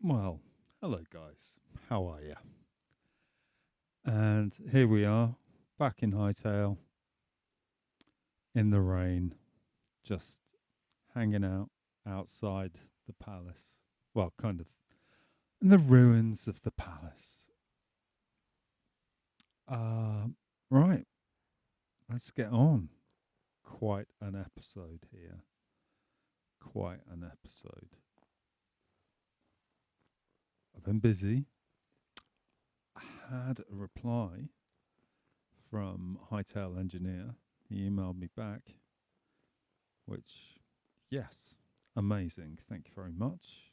Well, hello guys. How are you? And here we are, back in Hytale, in the rain, just hanging out outside the palace. Well, kind of in the ruins of the palace. Uh, right, let's get on. Quite an episode here. Quite an episode. I've been busy. I had a reply from Hytale Engineer. He emailed me back, which, yes, amazing. Thank you very much.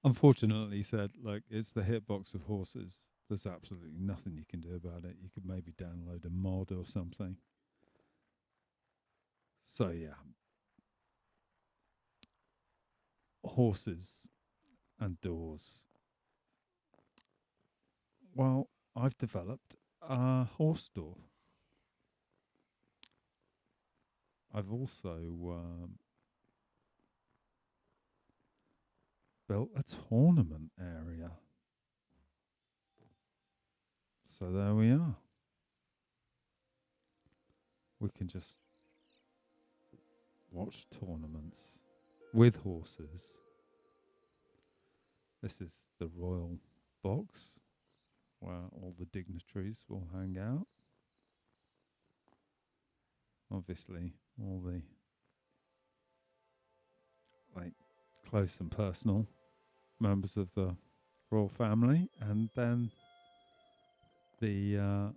Unfortunately, he said, like, it's the hitbox of horses. There's absolutely nothing you can do about it. You could maybe download a mod or something. So, yeah, horses and doors. Well, I've developed a horse door. I've also built a tournament area. So there we are. We can just watch tournaments with horses. This is the royal box where all the dignitaries will hang out. Obviously, all the like close and personal members of the royal family, and then the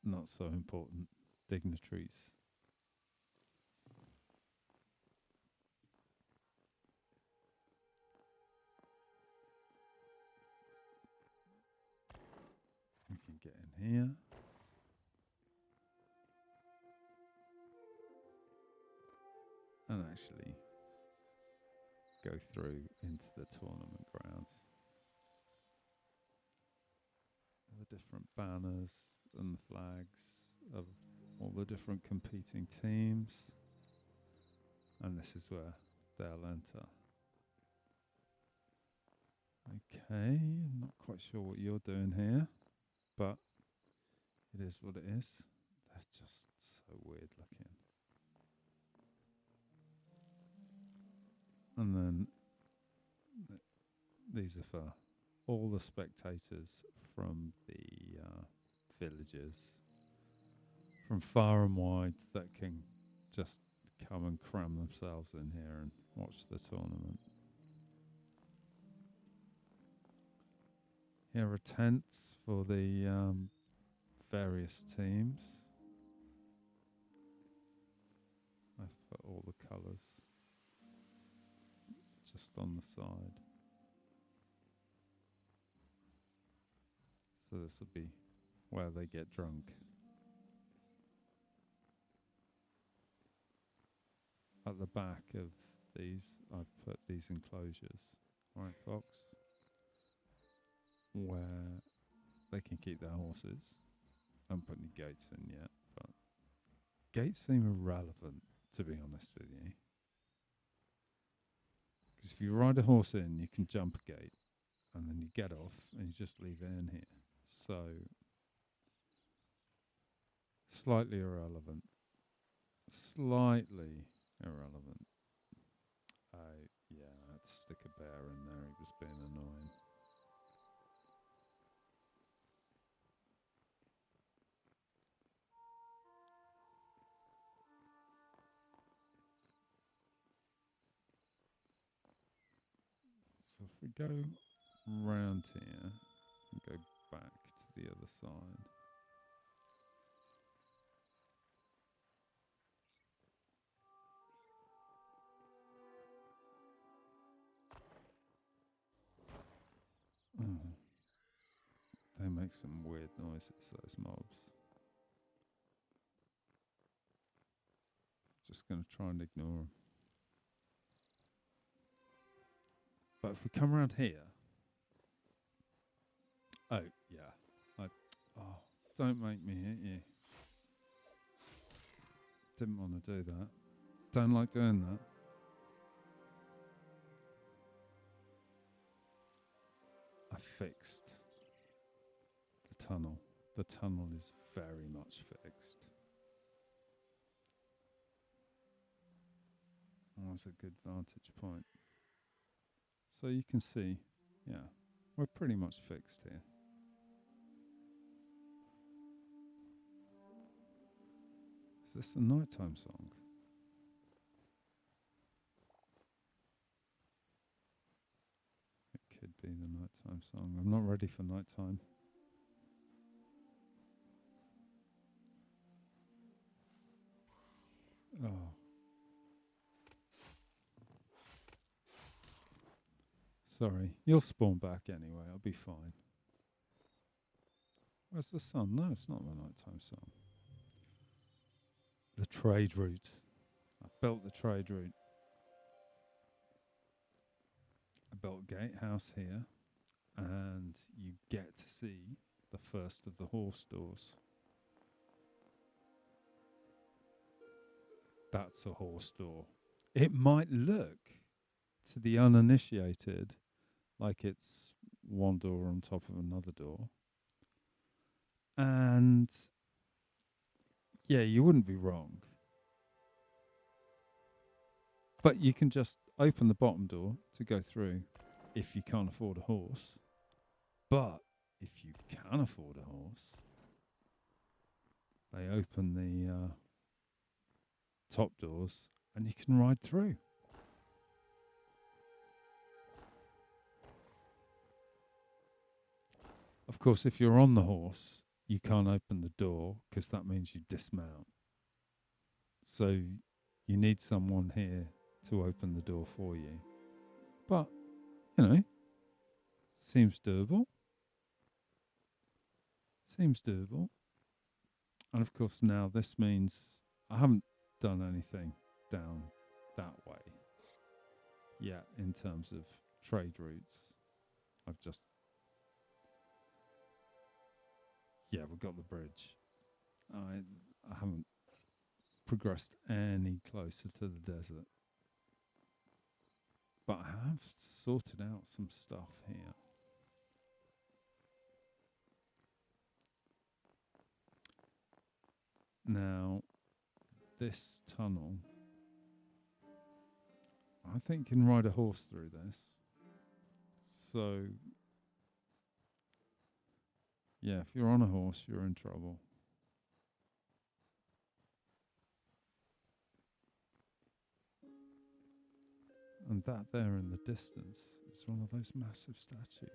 not so important dignitaries. We can get in here. And actually go through into the tournament grounds. The different banners and the flags of all the different competing teams. And this is where they'll enter. Okay, I'm not quite sure what you're doing here, but it is what it is. That's just so weird looking. And then these are for all the spectators from the villages from far and wide that can just come and cram themselves in here and watch the tournament. Here are tents for the various teams. I've put all the colours just on the side. So this will be where they get drunk. At the back of these, I've put these enclosures. All right, Fox? Where they can keep their horses. I haven't put any gates in yet, but gates seem irrelevant, to be honest with you. Because if you ride a horse in, you can jump a gate, and then you get off, and you just leave it in here. So, slightly irrelevant. Slightly irrelevant. Yeah, I had to stick a bear in there. He was being annoying. So if we go round here and go back to the other side. Oh, they make some weird noises, those mobs. Just going to try and ignore them. But if we come around here. Oh, yeah. Don't make me hit you. Didn't want to do that. Don't like doing that. fixed. The tunnel. The tunnel is very much fixed. That's a good vantage point. So you can see, yeah, we're pretty much fixed here. Is this the nighttime song? It could be the nighttime song. I'm not ready for nighttime. Oh. Sorry, you'll spawn back anyway. I'll be fine. Where's the sun? No, it's not the nighttime song. The trade route. I built the trade route. I built a gatehouse here, and you get to see the first of the horse doors. That's a horse door. It might look to the uninitiated like it's one door on top of another door. And yeah, you wouldn't be wrong. But you can just open the bottom door to go through if you can't afford a horse. But if you can afford a horse, they open the top doors and you can ride through. Of course, if you're on the horse, you can't open the door because that means you dismount. So you need someone here to open the door for you. But, you know, seems doable. Seems doable. And of course now this means I haven't done anything down that way yet in terms of trade routes. I've just... yeah, we've got the bridge. I haven't progressed any closer to the desert. But I have sorted out some stuff here. Now, this tunnel, I think you can ride a horse through this. So, yeah, if you're on a horse, you're in trouble. And that there in the distance is one of those massive statues.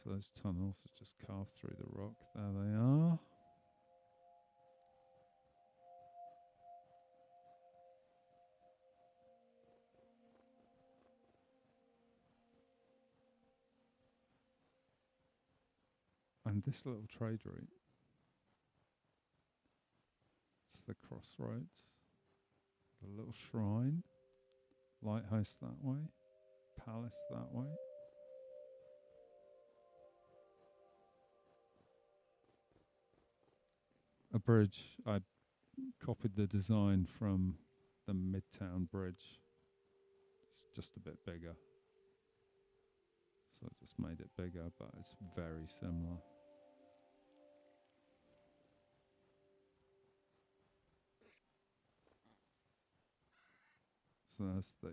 So those tunnels are just carved through the rock. There they are. And this little trade route, it's the crossroads, the little shrine, lighthouse that way, palace that way. A bridge, I copied the design from the Midtown Bridge. It's just a bit bigger. So I just made it bigger, but it's very similar. So there's the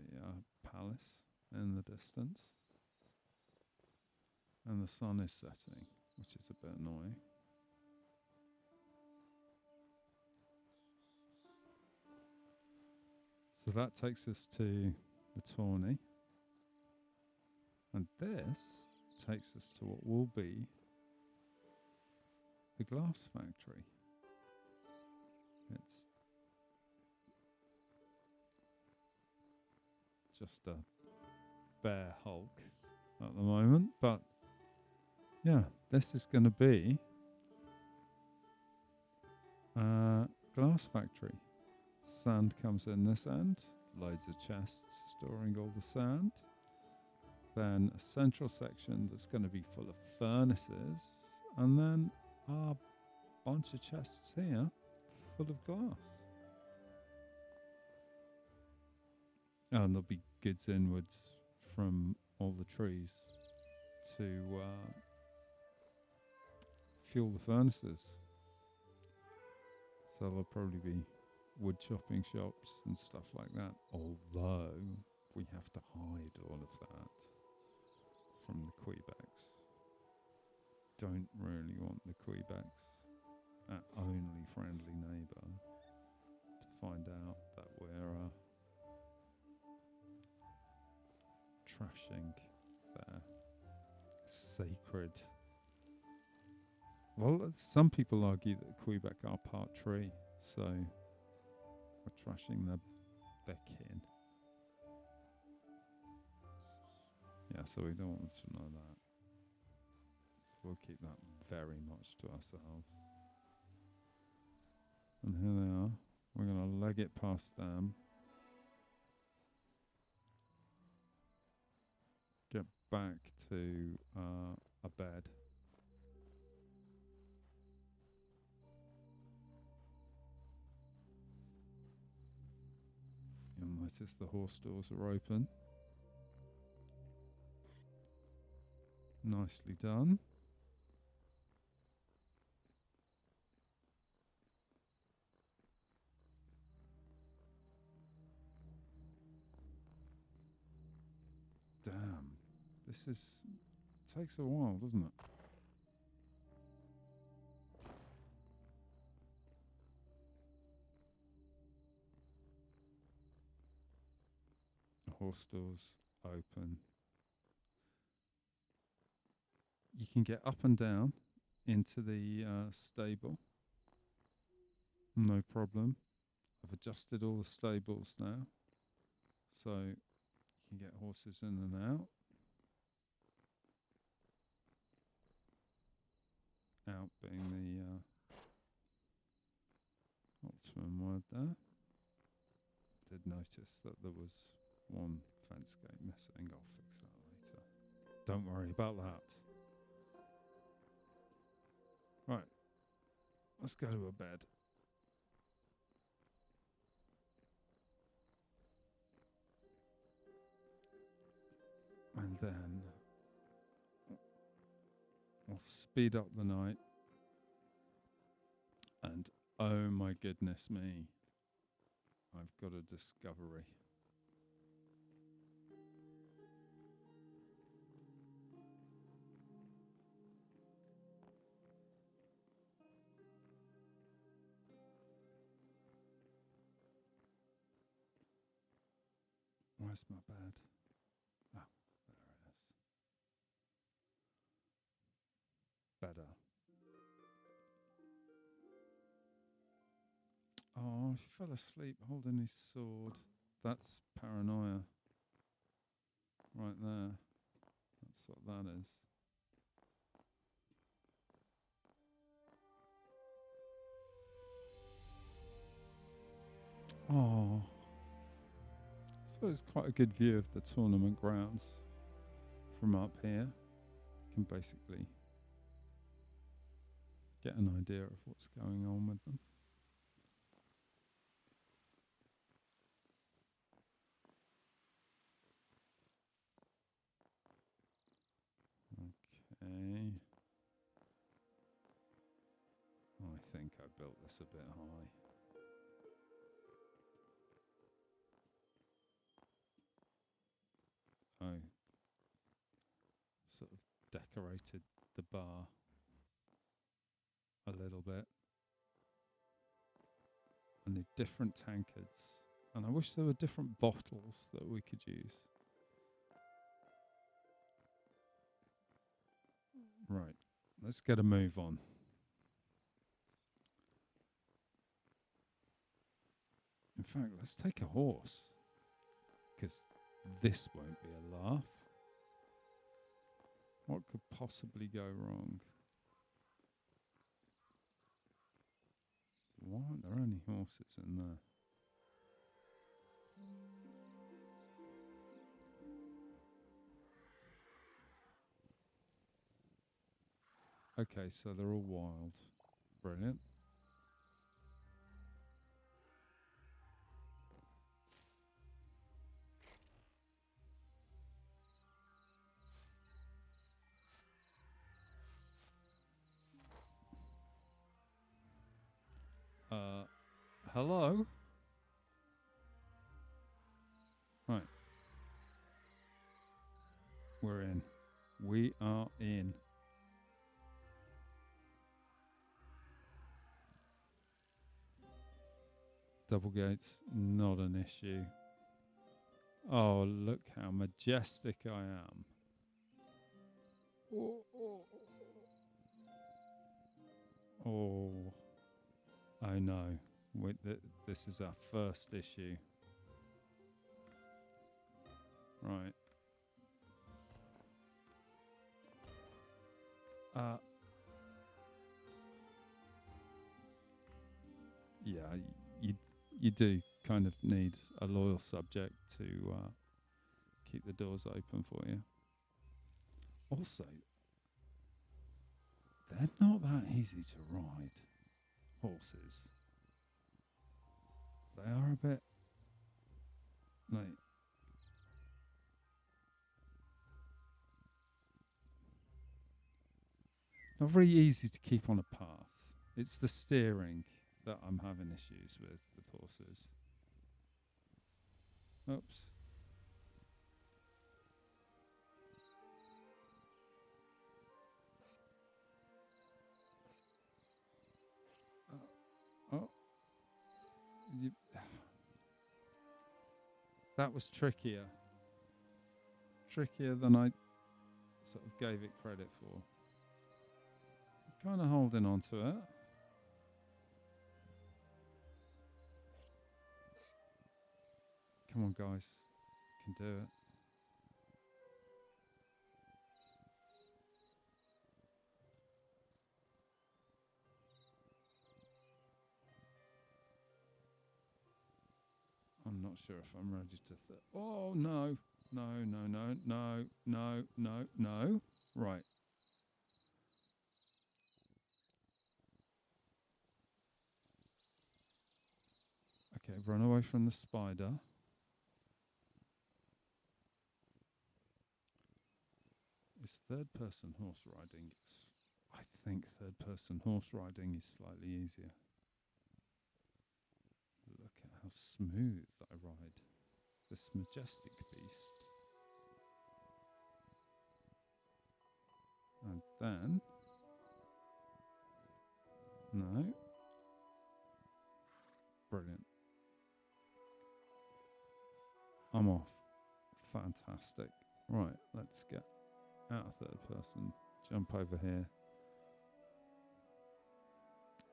palace in the distance. And the sun is setting, which is a bit annoying. So that takes us to the Stoney. And this takes us to what will be the glass factory. It's just a bare hulk at the moment, but yeah, this is going to be a glass factory. Sand comes in this end, loads of chests storing all the sand. Then a central section that's going to be full of furnaces, and then our bunch of chests here full of glass. And there'll be goods inwards from all the trees to fuel the furnaces. So there'll probably be wood chopping shops and stuff like that. Although we have to hide all of that from the Quebecs. Don't really want the Quebecs, our only friendly neighbour, to find out that we're trashing their sacred. Well, some people argue that Quebec are part tree, so we're trashing their kin. Yeah, so we don't want them to know that. So we'll keep that very much to ourselves. And here they are. We're going to leg it past them. Get back to a bed. You'll notice the horse doors are open. Nicely done. Damn. This takes a while, doesn't it? The horse doors open. You can get up and down into the stable. No problem. I've adjusted all the stables now. So you can get horses in and out. Out being the optimum word there. Did notice that there was one fence gate missing. I'll fix that later. Don't worry about that. Right. Let's go to a bed. And then we'll speed up the night. And oh my goodness me, I've got a discovery. Where's my bed? Oh, there it is. Better. Oh, he fell asleep holding his sword. That's paranoia. Right there. That's what that is. Oh. So it's quite a good view of the tournament grounds from up here. You can basically get an idea of what's going on with them. Okay. I think I built this a bit high. Oh, sort of decorated the bar a little bit. I need different tankards. And I wish there were different bottles that we could use. Right, let's get a move on. In fact, let's take a horse. Because this won't be a laugh. What could possibly go wrong? Why aren't there any horses in there? Okay, so they're all wild. Brilliant. Hello? Right. We're in. We are in. Double gates, not an issue. Oh, look how majestic I am. Oh, oh, oh. Oh no. This is our first issue. Right. Yeah, you do kind of need a loyal subject to keep the doors open for you. Also, they're not that easy to ride, horses. They are a bit like not very easy to keep on a path. It's the steering that I'm having issues with horses. Oops. Oh, that was trickier. Trickier than I sort of gave it credit for. Kind of holding on to it. Come on, guys. You can do it. I'm not sure if I'm ready to... oh, no. No, no, no, no, no, no, no. Right. Okay, run away from the spider. It's third-person horse riding. I think third-person horse riding is slightly easier. Look at how smooth I ride this majestic beast. And then... no. Brilliant. I'm off. Fantastic. Right, let's get out of third person. Jump over here.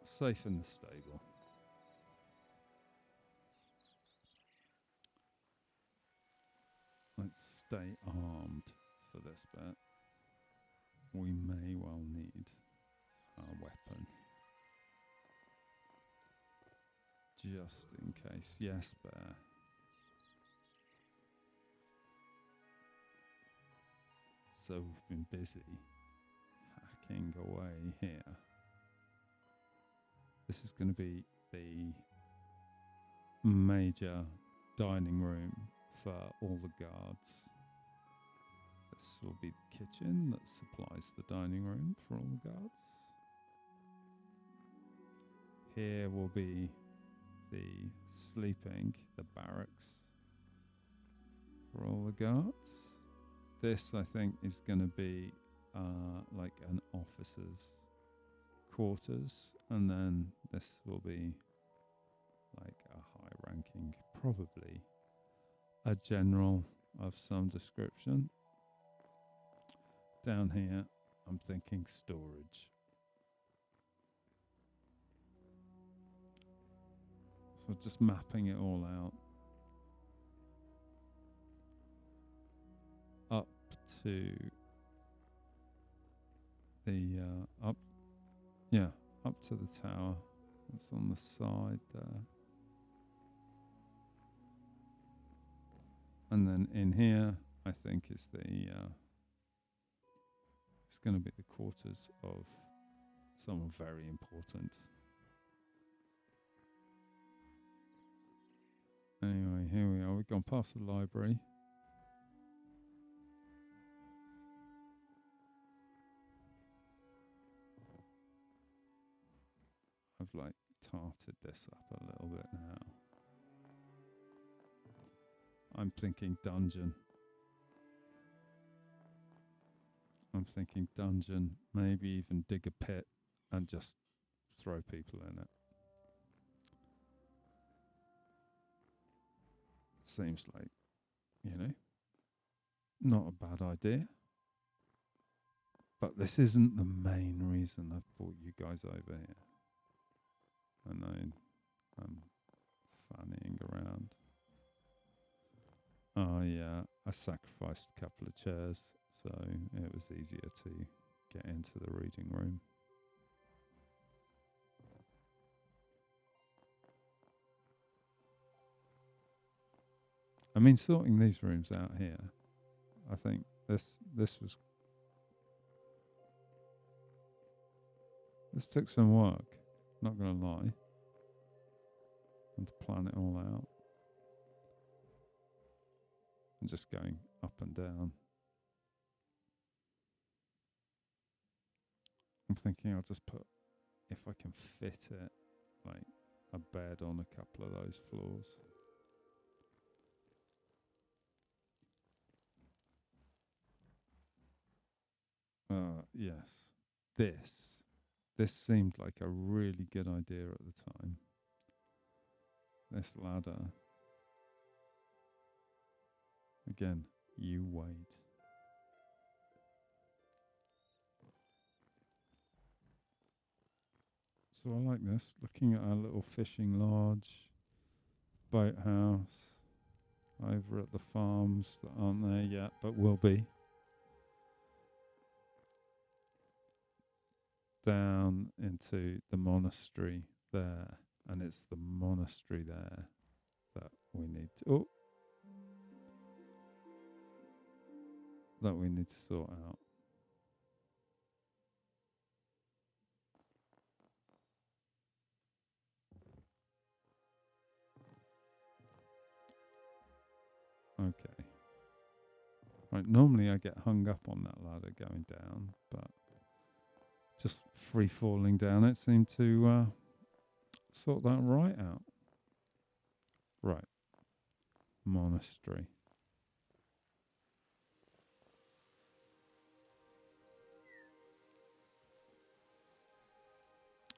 Safe in the stable. Let's stay armed for this bit. We may well need our weapon. Just in case. Yes, bear. So we've been busy hacking away here. This is going to be the major dining room for all the guards. This will be the kitchen that supplies the dining room for all the guards. Here will be the sleeping, the barracks for all the guards. This, I think, is going to be like an officer's quarters, and then this will be like a high-ranking, probably a general of some description. Down here, I'm thinking storage. So just mapping it all out. Up to the up to the tower. That's on the side there. And then in here, I think is the it's going to be the quarters of Someone very important. Anyway, here we are. We've gone past the library. I've like tarted this up a little bit now. I'm thinking dungeon. Maybe even dig a pit and just throw people in it. Seems like, not a bad idea. But this isn't the main reason I've brought you guys over here. I know I'm fannying around. Oh yeah, I sacrificed a couple of chairs, so it was easier to get into the reading room. I mean, sorting these rooms out here, I think this took some work, not gonna lie, and to plan it all out. And just going up and down. I'm thinking I'll just put, if I can fit it, like a bed on a couple of those floors. Yes. This seemed like a really good idea at the time. This ladder. Again, you wait. So I like this, looking at our little fishing lodge, boathouse, over at the farms that aren't there yet, but will be. Down into the monastery there, and it's the monastery there that we need to, that we need to sort out. Okay. Right, normally I get hung up on that ladder going down, but just free falling down it seemed to sort that right out. Right. Monastery.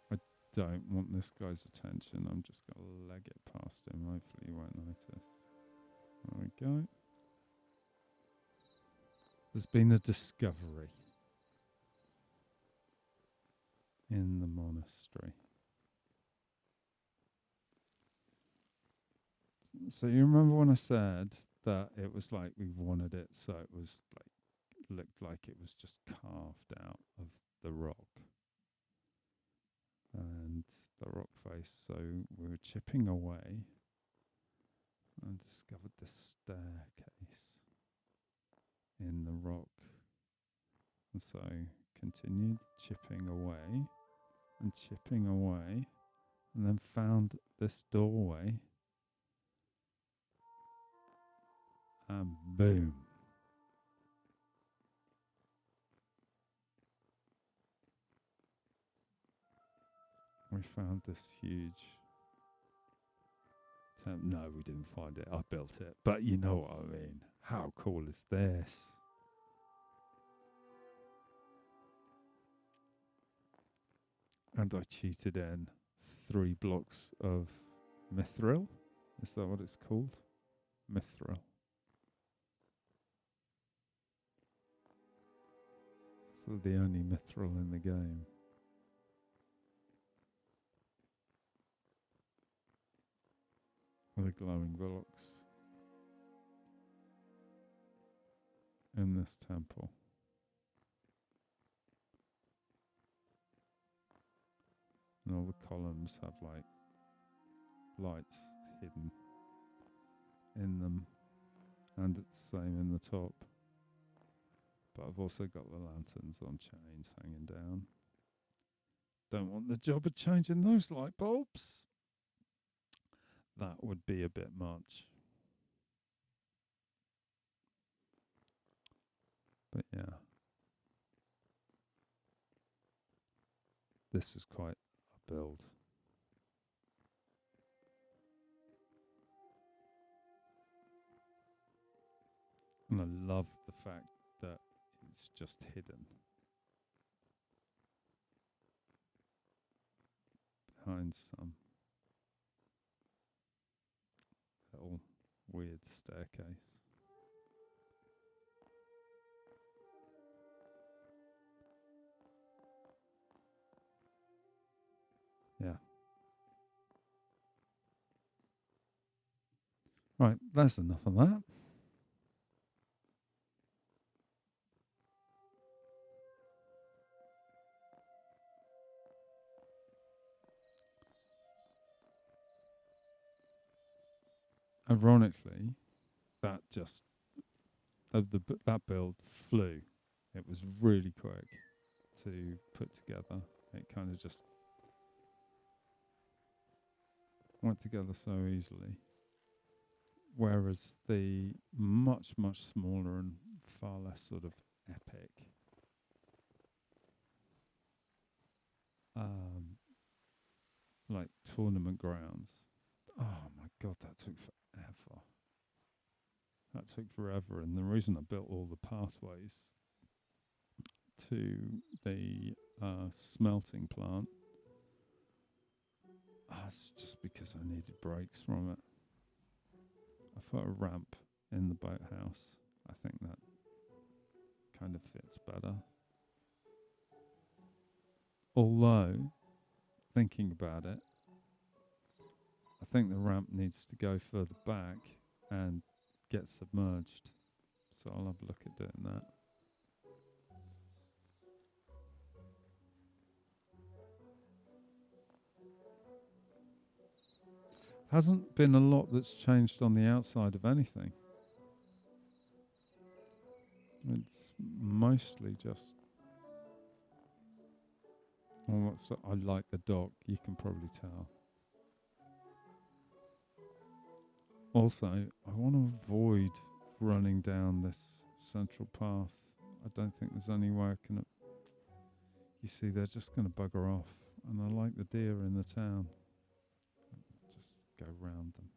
I don't want this guy's attention. I'm just going to leg it past him. Hopefully he won't notice. There we go. There's been a discovery in the monastery. So you remember when I said that it was like we wanted it, so it was like, looked like it was just carved out of the rock and the rock face. So we were chipping away and discovered this staircase in the rock. And so continued chipping away, and then found this doorway. And boom. We found this huge no, we didn't find it. I built it. But you know what I mean. How cool is this? And I cheated in 3 blocks of mithril. Is that what it's called? Mithril. So the only mithril in the game. The glowing blocks in this temple. And all the columns have like lights hidden in them, and it's the same in the top. But I've also got the lanterns on chains hanging down. Don't want the job of changing those light bulbs. That would be a bit much. But yeah, this was quite a build. And I love the fact that it's just hidden behind some little weird staircase. Yeah. Right, that's enough of that. Ironically, that just that build flew. It was really quick to put together. It kind of just went together so easily. Whereas the much smaller and far less sort of epic like tournament grounds. Oh my god, that took forever. That took forever, and the reason I built all the pathways to the smelting plant is just because I needed breaks from it. I put a ramp in the boathouse. I think that kind of fits better. Although, thinking about it, I think the ramp needs to go further back and get submerged. So I'll have a look at doing that. Hasn't been a lot that's changed on the outside of anything. It's mostly just... I like the dock, you can probably tell. Also, I want to avoid running down this central path. I don't think there's any way I can... You see, they're just going to bugger off. And I like the deer in the town. Just go round them.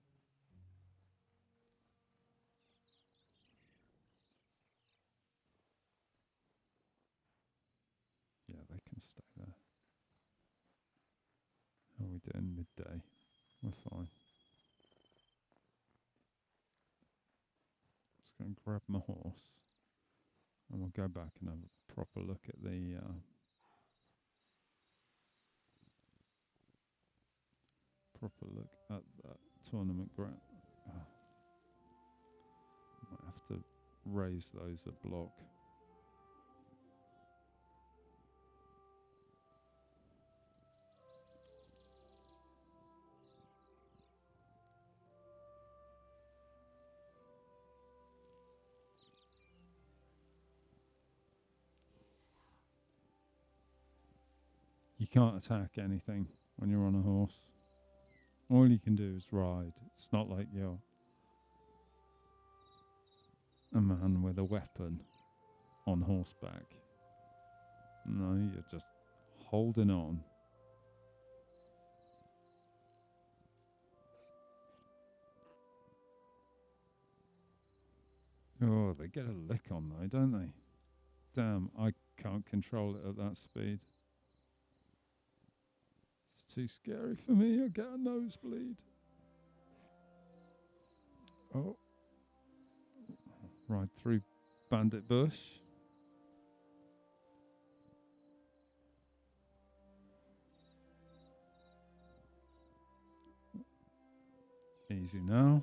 Yeah, they can stay there. How are we doing midday? We're fine. Just go and grab my horse. And we'll go back and have a proper look at the... proper look at that tournament ground. Oh. Might have to raise those a block. You can't attack anything when you're on a horse. All you can do is ride. It's not like you're a man with a weapon on horseback. No, you're just holding on. Oh, they get a lick on though, don't they? Damn, I can't control it at that speed. It's too scary for me. I get a nosebleed. Oh. Ride through bandit bush. Easy now.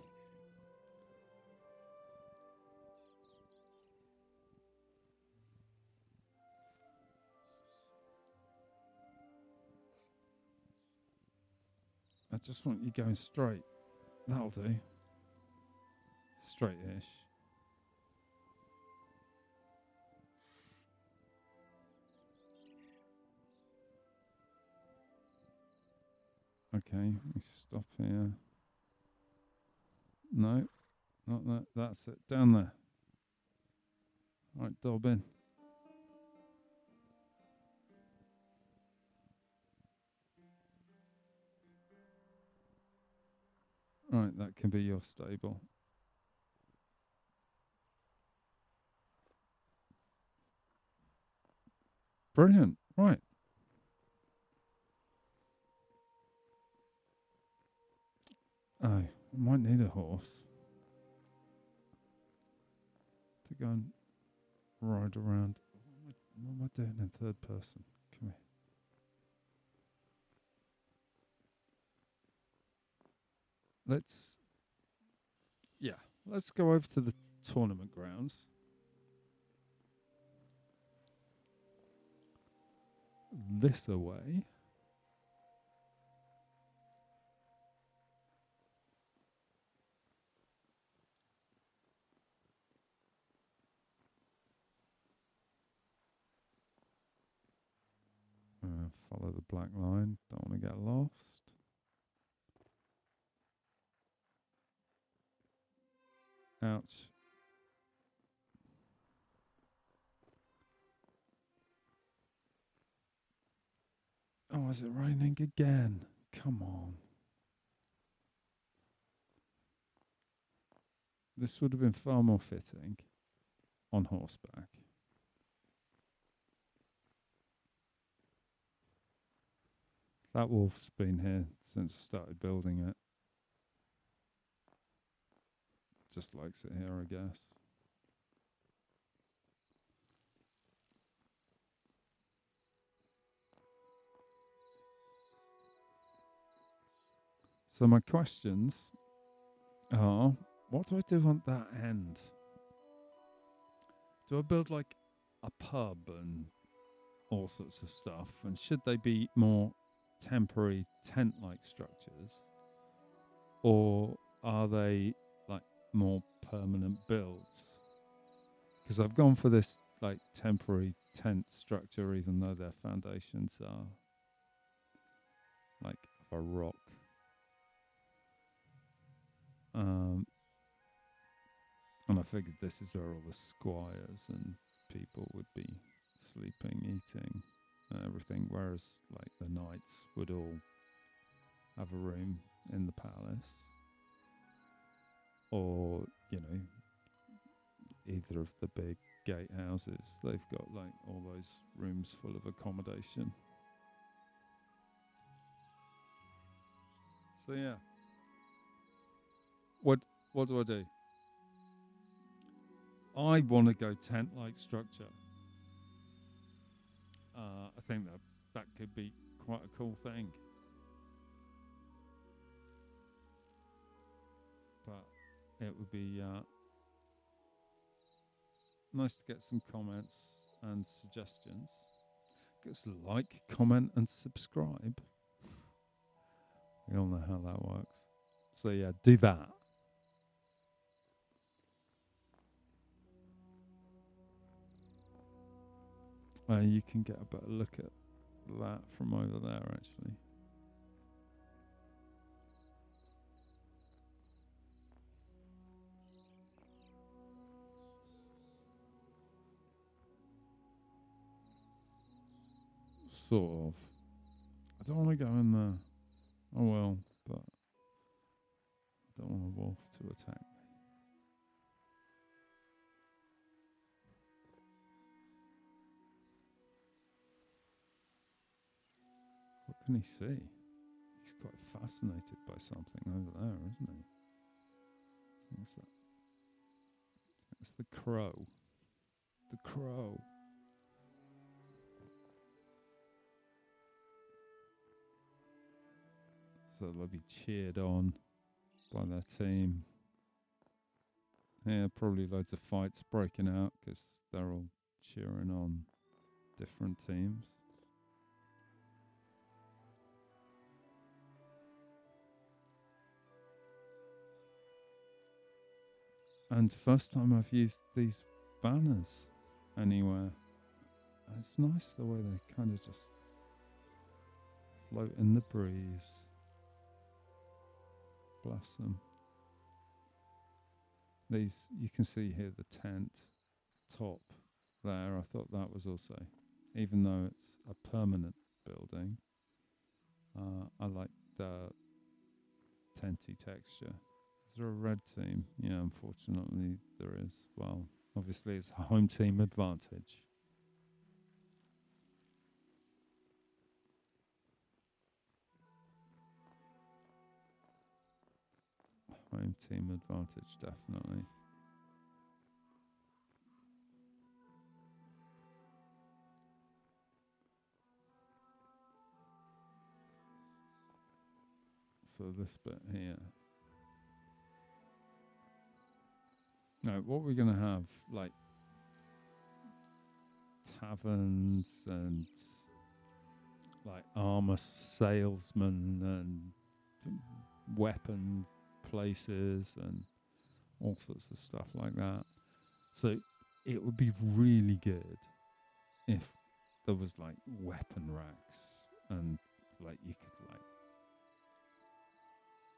I just want you going straight. That'll do. Straight-ish. Okay, we stop here. No, not that. That's it. Down there. Right, dob in. Right, that can be your stable. Brilliant. Right. Oh, I might need a horse to go and ride around. What am I doing in third person? Come here. Let's go over to the tournament grounds. This away. Follow the black line. Don't want to get lost. Ouch. Oh, is it raining again? Come on. This would have been far more fitting on horseback. That wolf's been here since I started building it. Just likes it here, I guess. So my questions are, what do I do on that end? Do I build like a pub and all sorts of stuff? And should they be more temporary tent-like structures? Or are they like more permanent builds? Because I've gone for this like temporary tent structure, even though their foundations are like of a rock. And I figured this is where all the squires and people would be sleeping, eating, and everything, whereas like the knights would all have a room in the palace. Or, you know, either of the big gatehouses, they've got like all those rooms full of accommodation. So yeah. What do I do? I want to go tent-like structure. I think that could be quite a cool thing. But it would be nice to get some comments and suggestions. Give us a like, comment, and subscribe. We all know how that works. So yeah, do that. You can get a better look at that from over there, actually. Sort of. I don't want to go in there. Oh well, but I don't want a wolf to attack me. What can he see? He's quite fascinated by something over there, isn't he? What's that? It's the crow. The crow. So they'll be cheered on by their team. Yeah, probably loads of fights breaking out because they're all cheering on different teams. And first time I've used these banners anywhere. It's nice the way they kind of just float in the breeze. Bless them. These, you can see here the tent top there. I thought that was also, even though it's a permanent building, I like the tenty texture. Is there a red team? Yeah, unfortunately there is. Well, obviously it's a home team advantage. Home team advantage, definitely. So this bit here. No, what we're going to have, like taverns and like armor salesmen and weapons places and all sorts of stuff like that. So it would be really good if there was like weapon racks and like you could like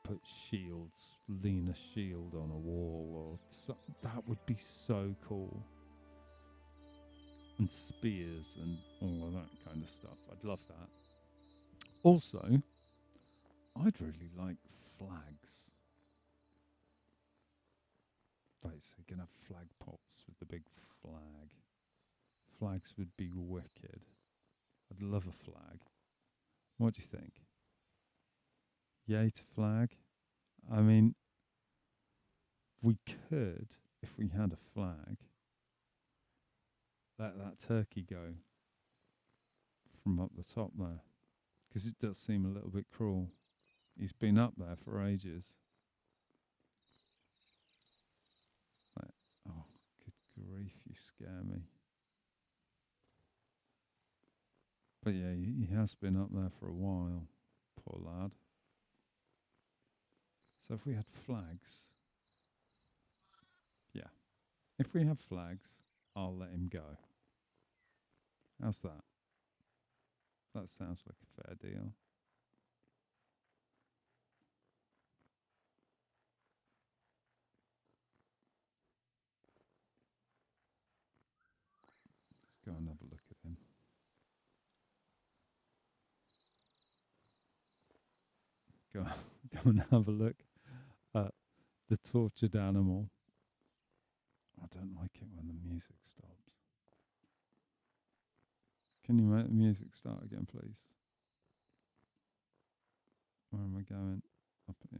put shields, lean a shield on a wall or that would be so cool. And spears and all of that kind of stuff. I'd love that. Also, I'd really like flags. Like, so you can have flag pots with the big flag. Flags would be wicked. I'd love a flag. What do you think? Yay to flag? I mean, we could, if we had a flag, let that turkey go from up the top there. Because it does seem a little bit cruel. He's been up there for ages. Like, oh, good grief, you scare me. But yeah, he has been up there for a while, poor lad. So if we had flags, yeah, if we have flags, I'll let him go. How's that? That sounds like a fair deal. Let's go and have a look at him. Go and have a look at the tortured animal. I don't like it when the music stops. Can you make the music start again, please? Where am I going? Up here.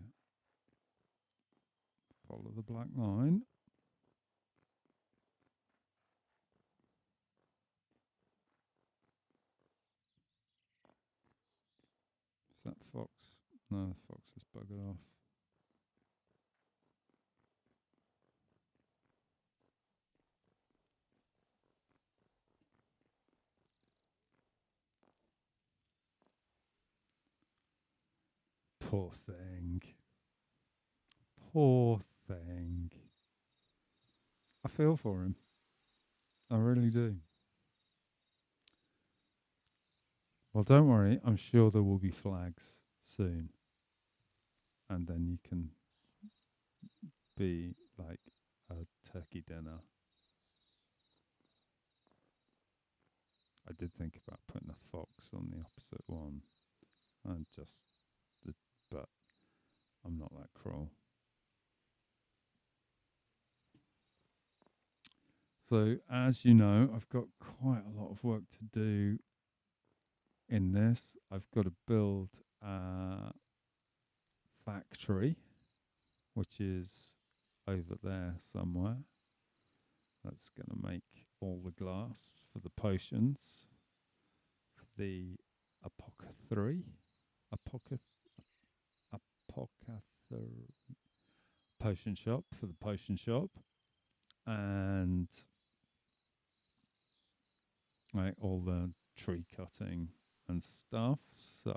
Follow the black line. Is that fox? No, the fox has buggered off. Poor thing. Poor thing. I feel for him. I really do. Well, don't worry. I'm sure there will be flags soon. And then you can be like a turkey dinner. I did think about putting a fox on the opposite one. And but I'm not that cruel. So, as you know, I've got quite a lot of work to do in this. I've got to build a factory, which is over there somewhere. That's going to make all the glass for the potions, for the apothecary, potion shop, for the potion shop, and like all the tree cutting and stuff. So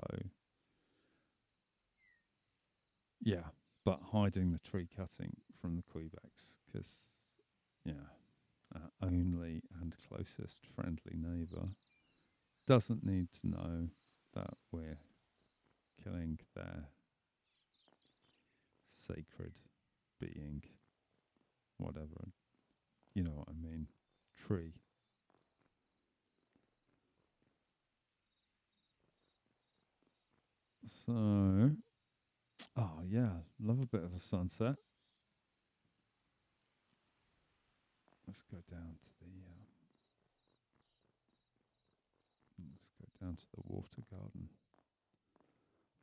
yeah, but hiding the tree cutting from the Quebecs because yeah, our only and closest friendly neighbour doesn't need to know that we're killing their sacred being, whatever, you know what I mean, tree. So, oh yeah, love a bit of a sunset. Let's go down to the let's go down to the water garden.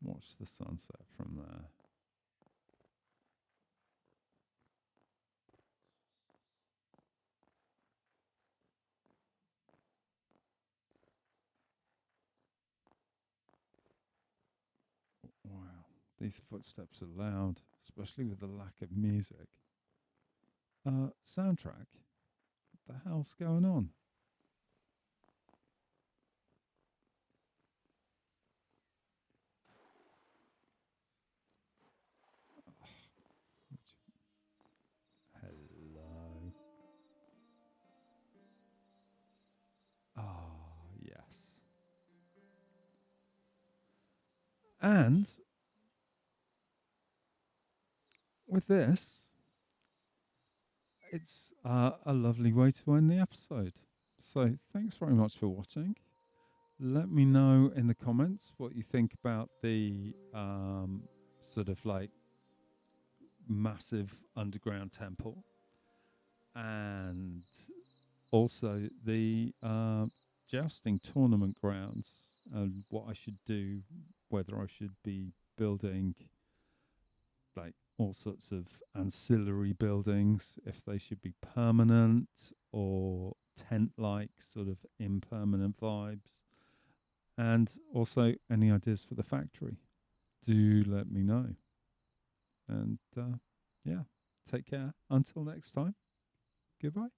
Watch the sunset from there. Wow, these footsteps are loud, especially with the lack of music. Soundtrack. What the hell's going on? Hello. Ah, yes. And with this, it's a lovely way to end the episode. So thanks very much for watching. Let me know in the comments what you think about the sort of like massive underground temple, and also the jousting tournament grounds, and what I should do, whether I should be building like all sorts of ancillary buildings, if they should be permanent or tent like sort of impermanent vibes, and also any ideas for the factory. Do let me know. And yeah, take care. Until next time, goodbye.